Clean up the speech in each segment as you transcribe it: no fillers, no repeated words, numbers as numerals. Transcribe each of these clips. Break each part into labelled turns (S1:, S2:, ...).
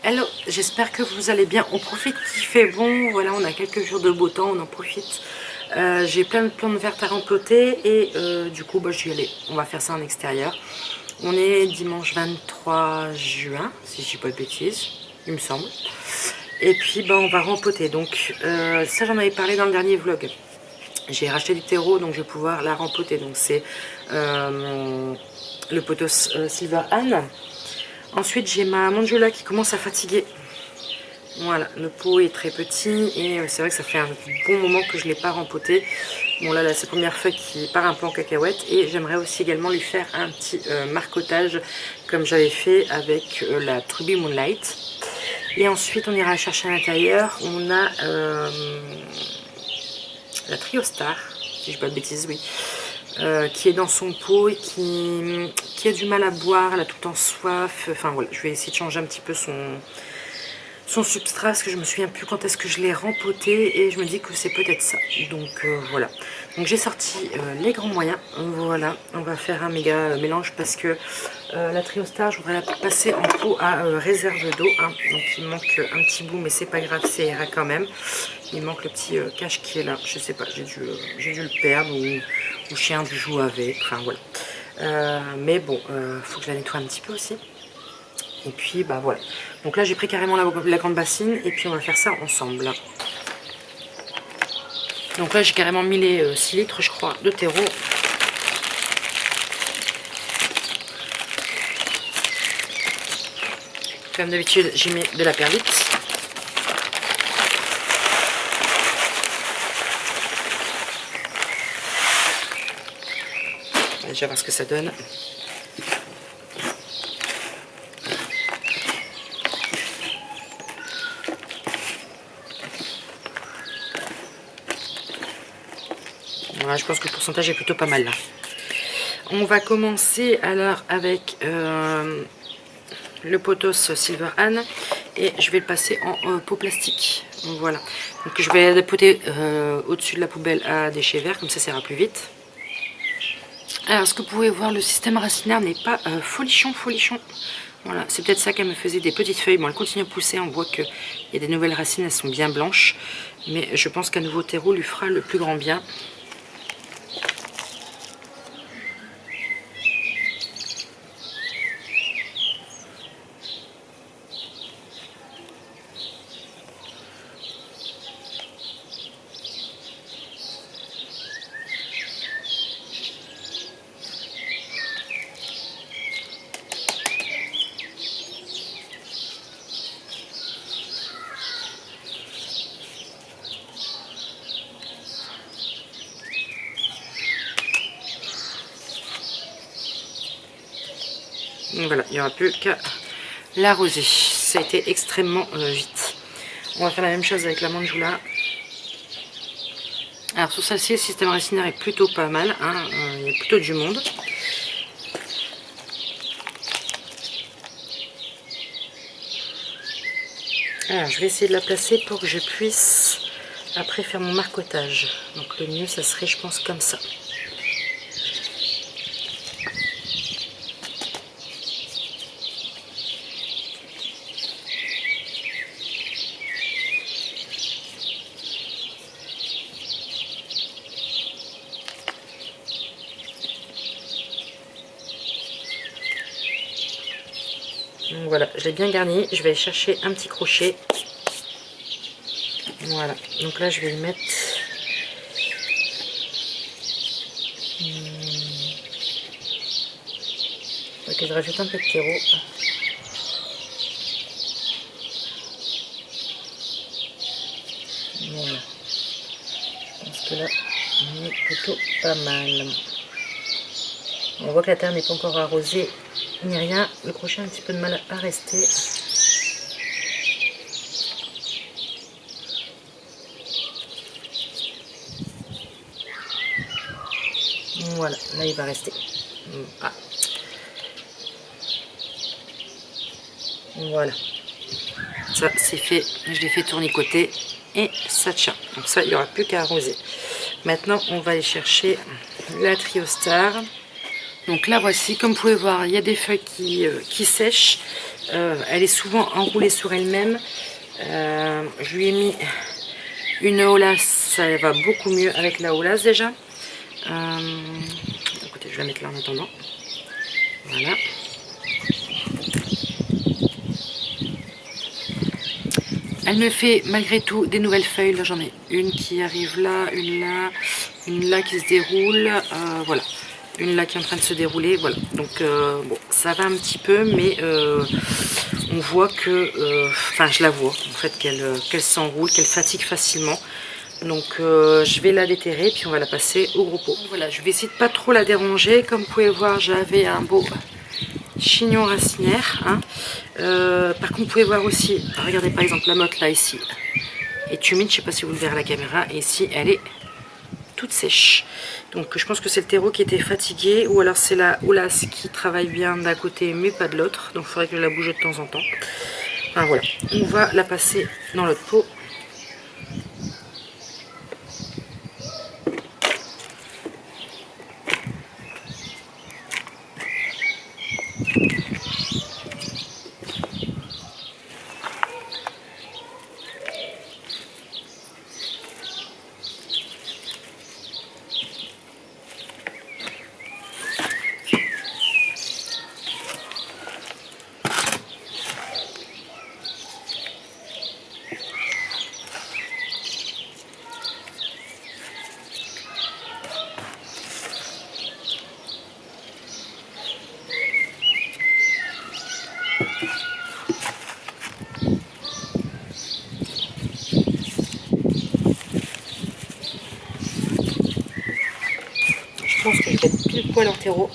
S1: Hello, j'espère que vous allez bien. On profite qu'il fait bon, voilà, on a quelques jours de beau temps, on en profite. J'ai plein de plantes vertes à rempoter et du coup, je vais y aller. On va faire ça en extérieur. On est dimanche 23 juin, si je dis pas de bêtises, il me semble. Et puis, on va rempoter. Donc, ça, j'en avais parlé dans le dernier vlog. J'ai racheté du terreau, donc je vais pouvoir la rempoter. Donc, c'est le pothos Silver Anne. Ensuite, j'ai ma mandiola qui commence à fatiguer. Voilà, le pot est très petit et c'est vrai que ça fait un bon moment que je ne l'ai pas rempoté. Bon là, c'est la première feuille qui part un peu en cacahuète et j'aimerais aussi également lui faire un petit marcotage comme j'avais fait avec la Truby Moonlight. Et ensuite, on ira chercher à l'intérieur. On a la Trio Star, si je ne dis pas de bêtises, oui. Qui est dans son pot et qui a du mal à boire, elle a tout le temps soif. Enfin voilà, je vais essayer de changer un petit peu son substrat, parce que je me souviens plus quand est-ce que je l'ai rempoté et je me dis que c'est peut-être ça. Donc voilà. Donc j'ai sorti les grands moyens. Voilà, on va faire un méga mélange parce que la Trio Star, je voudrais la passer en pot à réserve d'eau. Hein. Donc il manque un petit bout, mais c'est pas grave, c'est ira quand même. Il manque le petit cache qui est là. Je sais pas, j'ai dû le perdre ou le chien du joue avec. Enfin voilà. Mais bon, faut que je la nettoie un petit peu aussi. Et puis voilà. Donc là j'ai pris carrément la grande bassine et puis on va faire ça ensemble. Donc là j'ai carrément mis les 6 litres je crois de terreau. Comme d'habitude j'ai mis de la perlite. On va déjà voir ce que ça donne. Voilà, je pense que le pourcentage est plutôt pas mal là. On va commencer alors avec le pothos Silver Anne et je vais le passer en pot plastique. Voilà. Donc je vais dépoter au-dessus de la poubelle à déchets verts, comme ça ira plus vite. Alors ce que vous pouvez voir, le système racinaire n'est pas folichon. Voilà, c'est peut-être ça qu'elle me faisait des petites feuilles. Bon, elle continue à pousser, on voit qu'il y a des nouvelles racines, elles sont bien blanches. Mais je pense qu'un nouveau terreau lui fera le plus grand bien. Voilà, il n'y aura plus qu'à l'arroser. Ça a été extrêmement vite. On va faire la même chose avec la mandiola. Alors sur celle-ci, le système racinaire est plutôt pas mal. Hein, il y a plutôt du monde. Alors je vais essayer de la placer pour que je puisse après faire mon marcotage. Donc le mieux, ça serait, je pense, comme ça. Donc voilà, je l'ai bien garni. Je vais aller chercher un petit crochet. Voilà, donc là je vais y mettre ok, je rajoute un peu de terreau. Voilà, je pense que là on est plutôt pas mal. On voit que la terre n'est pas encore arrosée ni rien, le crochet a un petit peu de mal à rester. Voilà, là il va rester. Ah. Voilà, ça c'est fait, je l'ai fait tournicoter et ça tient. Donc ça, il n'y aura plus qu'à arroser. Maintenant, on va aller chercher la Trio Star. Donc là, voici, comme vous pouvez voir, il y a des feuilles qui sèchent. Elle est souvent enroulée sur elle-même. Je lui ai mis une Olace, ça va beaucoup mieux avec la Olace déjà. Écoutez, je vais la mettre là en attendant. Voilà. Elle me fait malgré tout des nouvelles feuilles. Là j'en ai une qui arrive là, une là qui se déroule. Voilà. Une là qui est en train de se dérouler. Voilà. Donc bon, ça va un petit peu, mais on voit que, enfin je la vois en fait qu'elle s'enroule, qu'elle fatigue facilement. Donc je vais la déterrer puis on va la passer au gros pot. Voilà, je vais essayer de pas trop la déranger. Comme vous pouvez voir, j'avais un beau chignon racinaire. Hein. Par contre, vous pouvez voir aussi, regardez par exemple la motte là ici est humide, je sais pas si vous le verrez à la caméra, et ici elle est toute sèche. Donc je pense que c'est le terreau qui était fatigué, ou alors c'est la Olace qui travaille bien d'un côté mais pas de l'autre. Donc il faudrait que je la bouge de temps en temps. Enfin voilà, on va la passer dans l'autre pot. Je pense que je vais être pile poil en terreau.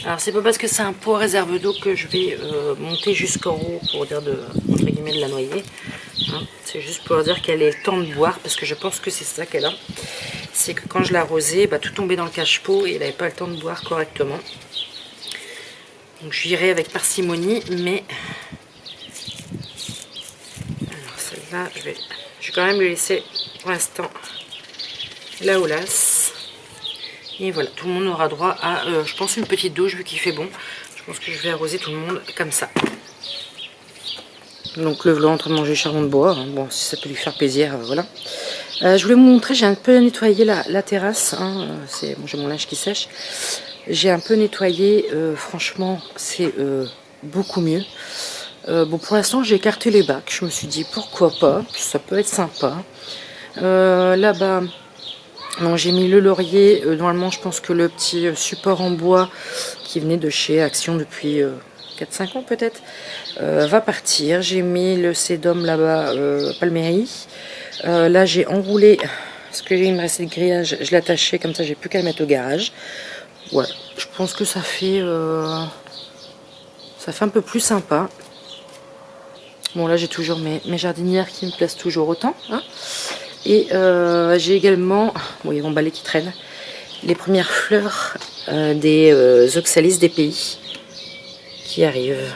S1: Alors c'est pas parce que c'est un pot à réserve d'eau que je vais monter jusqu'en haut pour dire de, entre guillemets, de la noyer. Hein, c'est juste pour dire qu'elle ait le temps de boire, parce que je pense que c'est ça qu'elle a. C'est que quand je l'ai arrosée, bah, tout tombait dans le cache-pot et elle n'avait pas le temps de boire correctement. Donc j'irai avec parcimonie, mais alors celle-là, je vais quand même lui laisser pour l'instant la Olace. Et voilà, tout le monde aura droit à, je pense, une petite douche vu qu'il fait bon. Je pense que je vais arroser tout le monde comme ça. Donc le vlog en train de manger charbon de bois. Hein. Bon, si ça peut lui faire plaisir, voilà. Je voulais vous montrer, j'ai un peu nettoyé la terrasse. Hein. Bon, j'ai mon linge qui sèche. J'ai un peu nettoyé, franchement, c'est beaucoup mieux. Bon, pour l'instant, j'ai écarté les bacs. Je me suis dit, pourquoi pas, ça peut être sympa. Là-bas... Donc j'ai mis le laurier, normalement je pense que le petit support en bois qui venait de chez Action depuis 4-5 ans peut-être, va partir. J'ai mis le sédum là-bas, Palmérie. Là j'ai enroulé, parce que il me restait le grillage, je l'ai attaché, comme ça j'ai plus qu'à le mettre au garage. Voilà, je pense que ça fait un peu plus sympa. Bon là j'ai toujours mes jardinières qui me plaisent toujours autant. Hein. Et j'ai également, bon, il y a mon balai qui traîne, les premières fleurs des oxalis des pays qui arrivent.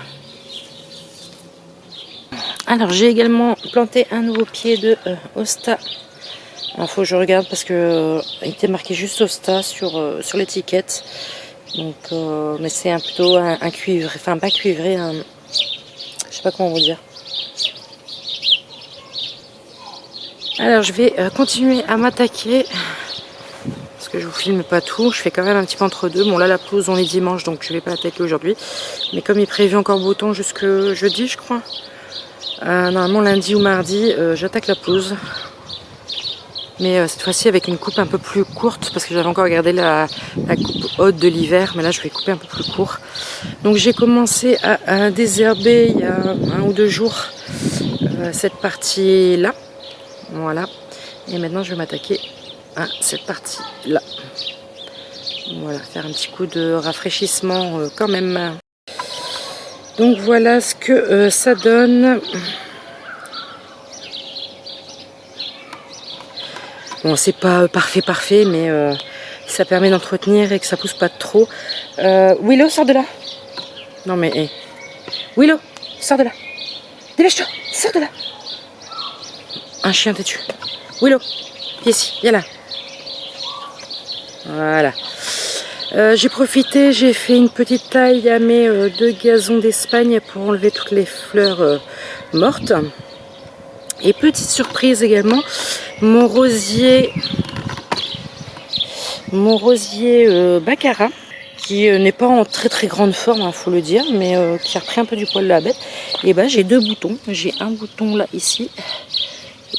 S1: Alors j'ai également planté un nouveau pied de Hosta. Il faut que je regarde parce que il était marqué juste Hosta sur l'étiquette. Donc, mais c'est plutôt un cuivre, enfin pas cuivré, je sais pas comment vous dire. Alors je vais continuer à m'attaquer, parce que je vous filme pas tout, je fais quand même un petit peu entre deux. Bon là la pelouse on est dimanche donc je vais pas attaquer aujourd'hui, mais comme il est prévu encore beau temps jusque jeudi je crois, normalement lundi ou mardi j'attaque la pelouse. Mais cette fois-ci avec une coupe un peu plus courte, parce que j'avais encore gardé la coupe haute de l'hiver, mais là je vais couper un peu plus court. Donc j'ai commencé à désherber il y a 1 ou 2 jours cette partie là. Voilà, et maintenant je vais m'attaquer à cette partie là. Voilà, faire un petit coup de rafraîchissement quand même. Donc voilà ce que ça donne. Bon, c'est pas parfait, mais ça permet d'entretenir et que ça pousse pas trop. Willow, sors de là. Non mais, hey. Willow, sors de là. Dépêche-toi, sors de là. Un chien têtu. Willow, viens ici, viens là. Voilà. J'ai profité, j'ai fait une petite taille à mes 2 gazons d'Espagne pour enlever toutes les fleurs mortes. Et petite surprise également, mon rosier Baccarat, qui n'est pas en très grande forme, il faut le dire, mais qui a repris un peu du poil de la bête. Et bah j'ai 2 boutons, j'ai un bouton là ici,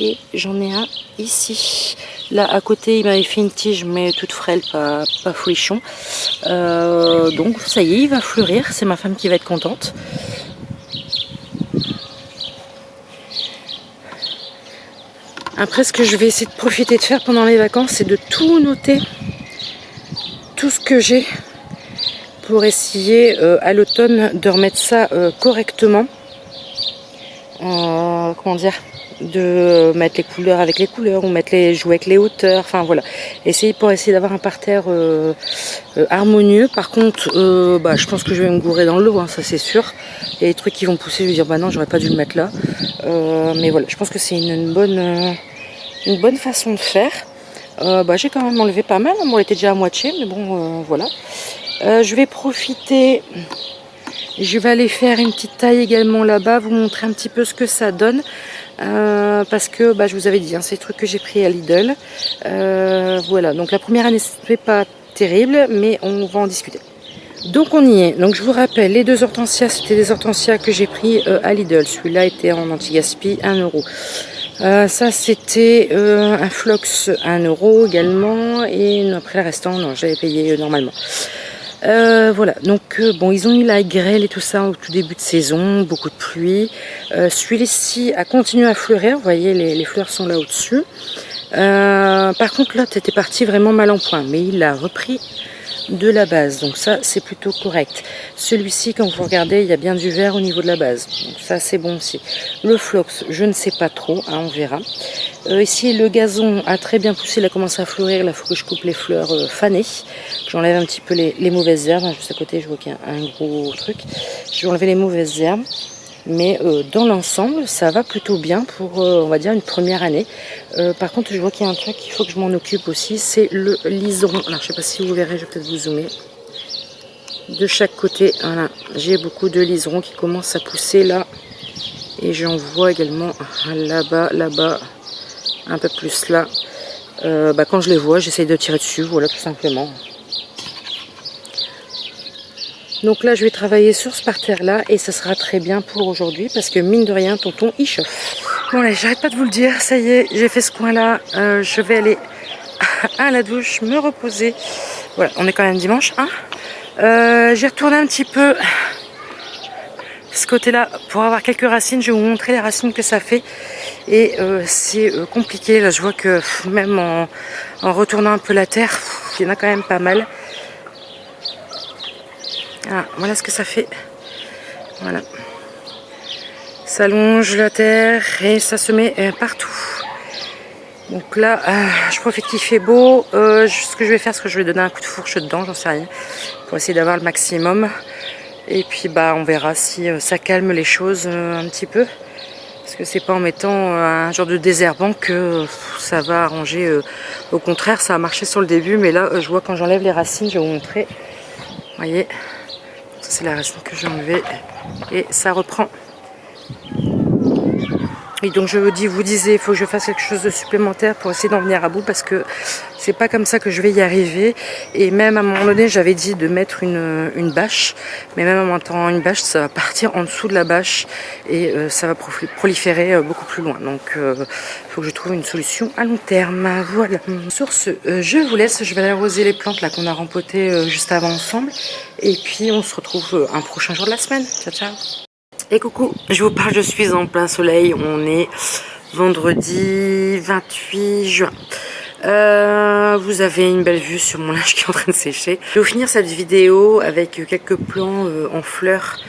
S1: et j'en ai un ici. Là à côté il m'avait fait une tige mais toute frêle, pas folichon. Donc ça y est, il va fleurir, c'est ma femme qui va être contente. Après ce que je vais essayer de profiter de faire pendant les vacances, c'est de tout noter, tout ce que j'ai, pour essayer à l'automne de remettre ça correctement. Comment dire, de mettre les couleurs avec les couleurs, ou jouer avec les hauteurs, enfin voilà, essayer d'avoir un parterre harmonieux. Par contre je pense que je vais me gourer dans l'eau, hein, ça c'est sûr. Il y a des trucs qui vont pousser, je vais dire bah non, j'aurais pas dû le mettre là, mais voilà, je pense que c'est une bonne façon de faire. J'ai quand même enlevé pas mal, hein. Bon, elle était déjà à moitié, mais bon voilà. Je vais profiter, je vais aller faire une petite taille également là-bas, vous montrer un petit peu ce que ça donne. Parce que je vous avais dit, hein, c'est des trucs que j'ai pris à Lidl. Voilà, donc la première année c'était pas terrible, mais on va en discuter. Donc on y est. Donc je vous rappelle, les 2 hortensias, c'était des hortensias que j'ai pris à Lidl. Celui-là était en anti-gaspi, 1 €. Ça c'était un flox 1 € également, et après le restant non, j'avais payé normalement. Voilà, donc bon, ils ont eu la grêle et tout ça au tout début de saison, beaucoup de pluie. Celui-ci a continué à fleurir, vous voyez les fleurs sont là au-dessus. Par contre l'autre était parti vraiment mal en point, mais il a repris de la base, donc ça c'est plutôt correct. Celui-ci, quand vous regardez, il y a bien du vert au niveau de la base, donc ça c'est bon aussi. Le flox, je ne sais pas trop, hein, on verra. Ici le gazon a très bien poussé, il a commencé à fleurir, là il faut que je coupe les fleurs fanées. J'enlève un petit peu les mauvaises herbes, juste à côté je vois qu'il y a un gros truc. Je vais enlever les mauvaises herbes. Mais dans l'ensemble, ça va plutôt bien pour, on va dire, une première année. Par contre, je vois qu'il y a un truc qu'il faut que je m'en occupe aussi, c'est le liseron. Alors, je ne sais pas si vous verrez, je vais peut-être vous zoomer. De chaque côté, voilà, j'ai beaucoup de liserons qui commencent à pousser là. Et j'en vois également là-bas, un peu plus là. Quand je les vois, j'essaye de tirer dessus, voilà, tout simplement. Donc là, je vais travailler sur ce parterre-là et ça sera très bien pour aujourd'hui parce que mine de rien, tonton, il chauffe. Bon, allez, j'arrête pas de vous le dire, ça y est, j'ai fait ce coin-là. Je vais aller à la douche, me reposer. Voilà, on est quand même dimanche, hein. J'ai retourné un petit peu ce côté-là pour avoir quelques racines. Je vais vous montrer les racines que ça fait. Et c'est compliqué. Là, je vois que même en retournant un peu la terre, il y en a quand même pas mal. Ah, voilà ce que ça fait. Voilà. Ça longe la terre et ça se met partout. Donc là, je profite qu'il fait beau. Ce que je vais faire, c'est que je vais donner un coup de fourche dedans, j'en sais rien, pour essayer d'avoir le maximum. Et puis on verra si ça calme les choses un petit peu. Parce que c'est pas en mettant un genre de désherbant que ça va arranger. Au contraire, ça a marché sur le début, mais là, je vois quand j'enlève les racines, je vais vous montrer. Vous voyez, ça c'est la racine que j'ai enlevée et ça reprend. Et donc je vous disais, il faut que je fasse quelque chose de supplémentaire pour essayer d'en venir à bout parce que c'est pas comme ça que je vais y arriver. Et même à un moment donné, j'avais dit de mettre une bâche, mais même en mettant une bâche, ça va partir en dessous de la bâche et ça va proliférer beaucoup plus loin. Donc il faut que je trouve une solution à long terme. Voilà. Sur ce, je vous laisse, je vais aller arroser les plantes là qu'on a rempotées juste avant ensemble. Et puis on se retrouve un prochain jour de la semaine. Ciao, ciao. Et coucou, je vous parle, je suis en plein soleil, on est vendredi 28 juin. Vous avez une belle vue sur mon linge qui est en train de sécher. Je vais vous finir cette vidéo avec quelques plans en fleurs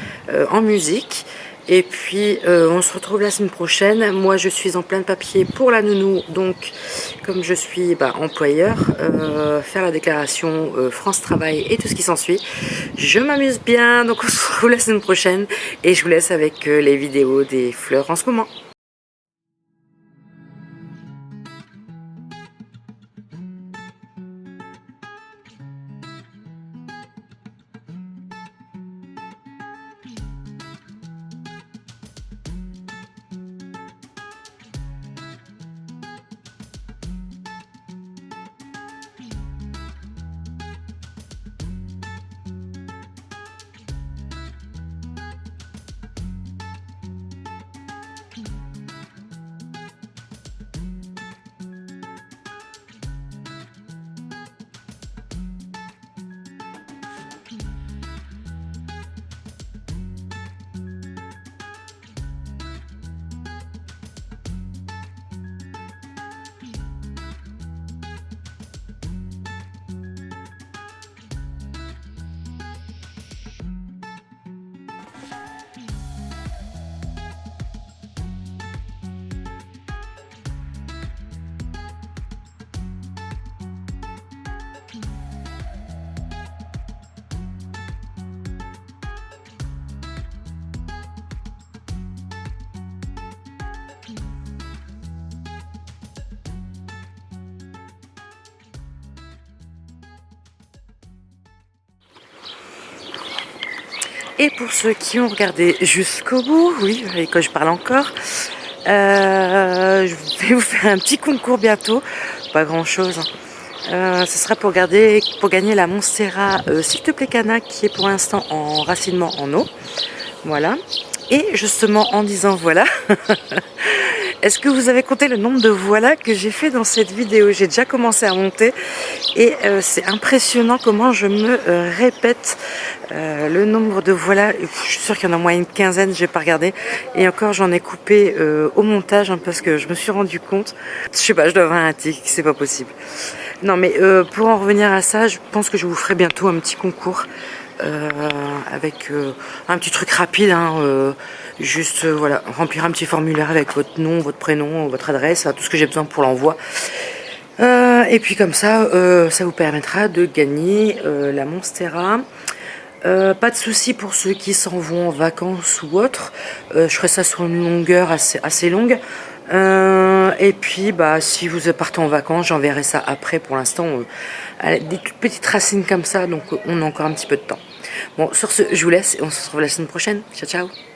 S1: en musique. Et puis on se retrouve la semaine prochaine. Moi je suis en plein de papier pour la nounou, donc comme je suis employeur, faire la déclaration France Travail et tout ce qui s'ensuit. Je m'amuse bien, donc on se retrouve la semaine prochaine et je vous laisse avec les vidéos des fleurs en ce moment. Et pour ceux qui ont regardé jusqu'au bout, oui, et quand je parle encore, je vais vous faire un petit concours bientôt, pas grand chose. Ce sera pour gagner la Monstera s'il te plaît Cana, qui est pour l'instant en racinement en eau. Voilà. Et justement en disant voilà, est-ce que vous avez compté le nombre de voilà que j'ai fait dans cette vidéo? J'ai déjà commencé à monter et c'est impressionnant comment je me répète le nombre de voilà. Je suis sûre qu'il y en a au moins une quinzaine, je n'ai pas regardé. Et encore j'en ai coupé au montage parce que je me suis rendu compte. Je sais pas, je dois avoir un tic, c'est pas possible. Non mais pour en revenir à ça, je pense que je vous ferai bientôt un petit concours. Avec un petit truc rapide, juste voilà, remplir un petit formulaire avec votre nom, votre prénom, votre adresse, tout ce que j'ai besoin pour l'envoi. Et puis comme ça, ça vous permettra de gagner la Monstera. Pas de souci pour ceux qui s'en vont en vacances ou autre. Je ferai ça sur une longueur assez longue. Et puis si vous partez en vacances, j'enverrai ça après. Pour l'instant, des toutes petites racines comme ça, donc on a encore un petit peu de temps. Bon, sur ce, je vous laisse et on se retrouve la semaine prochaine. Ciao, ciao!